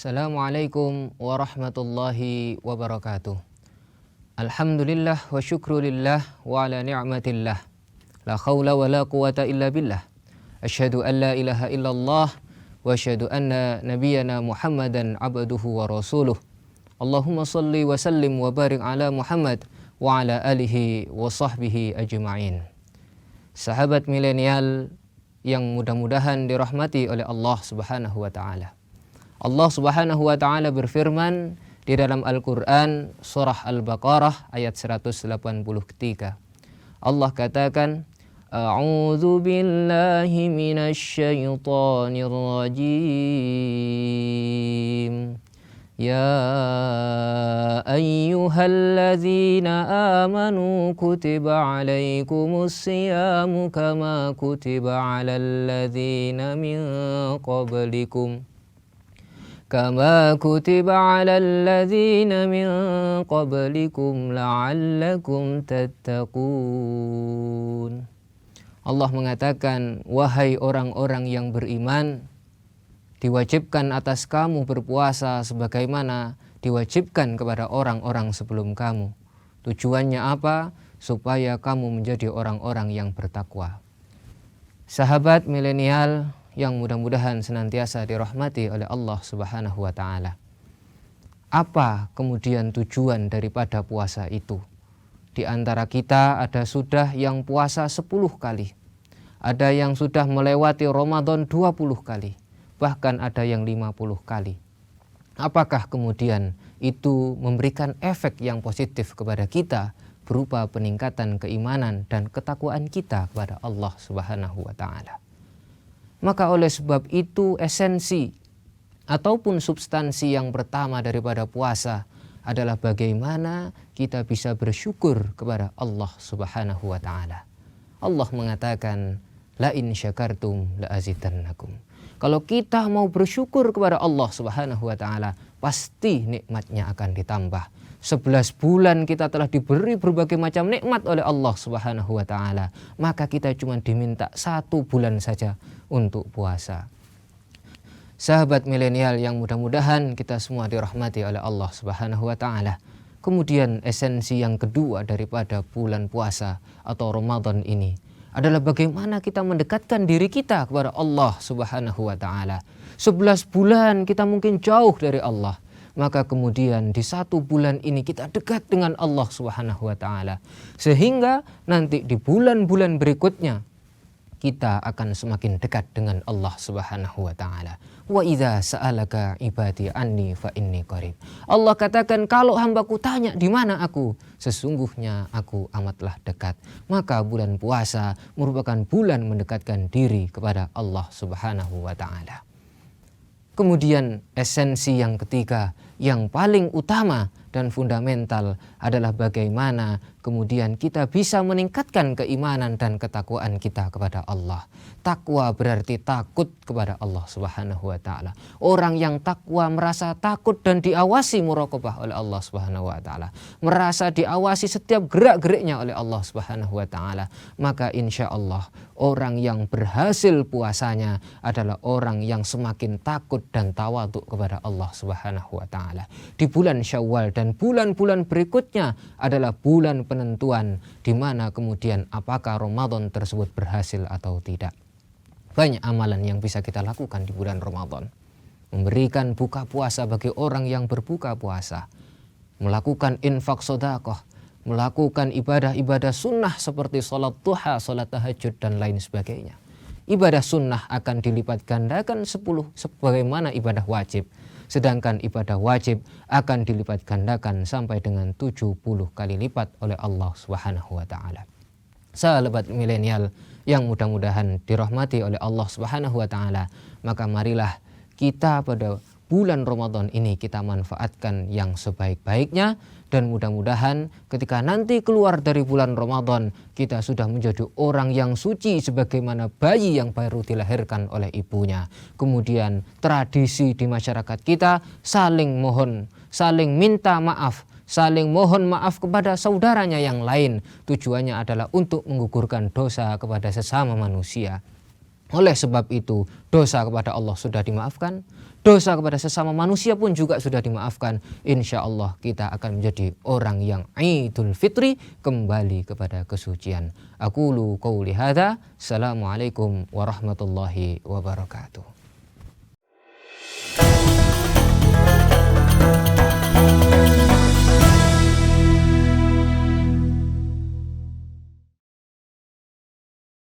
Assalamualaikum warahmatullahi wabarakatuh. Alhamdulillah wa syukrulillah wa ala ni'matillah. La khawla wa la quwata illa billah. Asyhadu an la ilaha illallah wa asyhadu anna nabiyyana Muhammadan abduhu wa rasuluh. Allahumma salli wa sallim wa barik ala Muhammad wa ala alihi wa sahbihi ajma'in. Sahabat milenial yang mudah-mudahan dirahmati oleh Allah Subhanahu wa taala. Allah Subhanahu wa taala berfirman di dalam Al-Qur'an surah Al-Baqarah ayat 183. Allah katakan, A'udzu billahi minasy syaithanir rajim. Ya ayyuhalladzina amanu kutiba alaikumus siyamu kama kutiba alal ladzina min qablikum كما كتب على الذين من قبلكم لعلكم تتقون. Allah mengatakan, wahai orang-orang yang beriman, diwajibkan atas kamu berpuasa sebagaimana diwajibkan kepada orang-orang sebelum kamu. Tujuannya apa? Supaya kamu menjadi orang-orang yang bertakwa. Sahabat milenial yang mudah-mudahan senantiasa dirahmati oleh Allah Subhanahu wa taala. Apa kemudian tujuan daripada puasa itu? Di antara kita ada sudah yang puasa 10 kali. Ada yang sudah melewati Ramadan 20 kali. Bahkan ada yang 50 kali. Apakah kemudian itu memberikan efek yang positif kepada kita berupa peningkatan keimanan dan ketakwaan kita kepada Allah Subhanahu wa taala? Maka oleh sebab itu esensi ataupun substansi yang pertama daripada puasa adalah bagaimana kita bisa bersyukur kepada Allah Subhanahu wa taala. Allah mengatakan, la in syakartum la azidannakum. Kalau kita mau bersyukur kepada Allah Subhanahu wa taala, pasti nikmatnya akan ditambah. 11 bulan kita telah diberi berbagai macam nikmat oleh Allah Subhanahu wa taala. Maka kita cuma diminta 1 bulan saja untuk puasa. Sahabat milenial yang mudah-mudahan kita semua dirahmati oleh Allah Subhanahu wa taala. Kemudian esensi yang kedua daripada bulan puasa atau Ramadan ini adalah bagaimana kita mendekatkan diri kita kepada Allah Subhanahu wa taala. 11 bulan kita mungkin jauh dari Allah. Maka kemudian di 1 bulan ini kita dekat dengan Allah Subhanahu wa taala. Sehingga nanti di bulan-bulan berikutnya kita akan semakin dekat dengan Allah Subhanahu wa taala. Wa idza sa'alaka ibadi anni fa inni qarib. Allah katakan, kalau hambaku tanya di mana aku, sesungguhnya aku amatlah dekat. Maka bulan puasa merupakan bulan mendekatkan diri kepada Allah Subhanahu wa taala. Kemudian esensi yang ketiga yang paling utama dan fundamental adalah bagaimana kemudian kita bisa meningkatkan keimanan dan ketakwaan kita kepada Allah. Takwa berarti takut kepada Allah Subhanahu wa taala. Orang yang takwa merasa takut dan diawasi muraqabah oleh Allah Subhanahu wa taala. Merasa diawasi setiap gerak-geriknya oleh Allah Subhanahu wa taala. Maka insya Allah orang yang berhasil puasanya adalah orang yang semakin takut dan tawadhu kepada Allah Subhanahu wa taala. Di bulan Syawal dan bulan-bulan berikutnya adalah bulan penentuan di mana kemudian apakah Ramadan tersebut berhasil atau tidak. Banyak amalan yang bisa kita lakukan di bulan Ramadan. Memberikan buka puasa bagi orang yang berbuka puasa. Melakukan infak sedekah. Melakukan ibadah-ibadah sunnah seperti sholat duha, sholat tahajud dan lain sebagainya. Ibadah sunnah akan dilipat gandakan 10 sebagaimana ibadah wajib. Sedangkan ibadah wajib akan dilipat gandakan sampai dengan 70 kali lipat oleh Allah Subhanahu wa taala. Sahabat milenial yang mudah-mudahan dirahmati oleh Allah Subhanahu wa taala, maka marilah kita pada bulan Ramadan ini kita manfaatkan yang sebaik-baiknya dan mudah-mudahan ketika nanti keluar dari bulan Ramadan kita sudah menjadi orang yang suci sebagaimana bayi yang baru dilahirkan oleh ibunya. Kemudian tradisi di masyarakat kita saling minta maaf, saling mohon maaf kepada saudaranya yang lain. Tujuannya adalah untuk menggugurkan dosa kepada sesama manusia. Oleh sebab itu, dosa kepada Allah sudah dimaafkan, dosa kepada sesama manusia pun juga sudah dimaafkan. Insya Allah kita akan menjadi orang yang Idul Fitri, kembali kepada kesucian. Aqulu qouli hadza, assalamualaikum warahmatullahi wabarakatuh.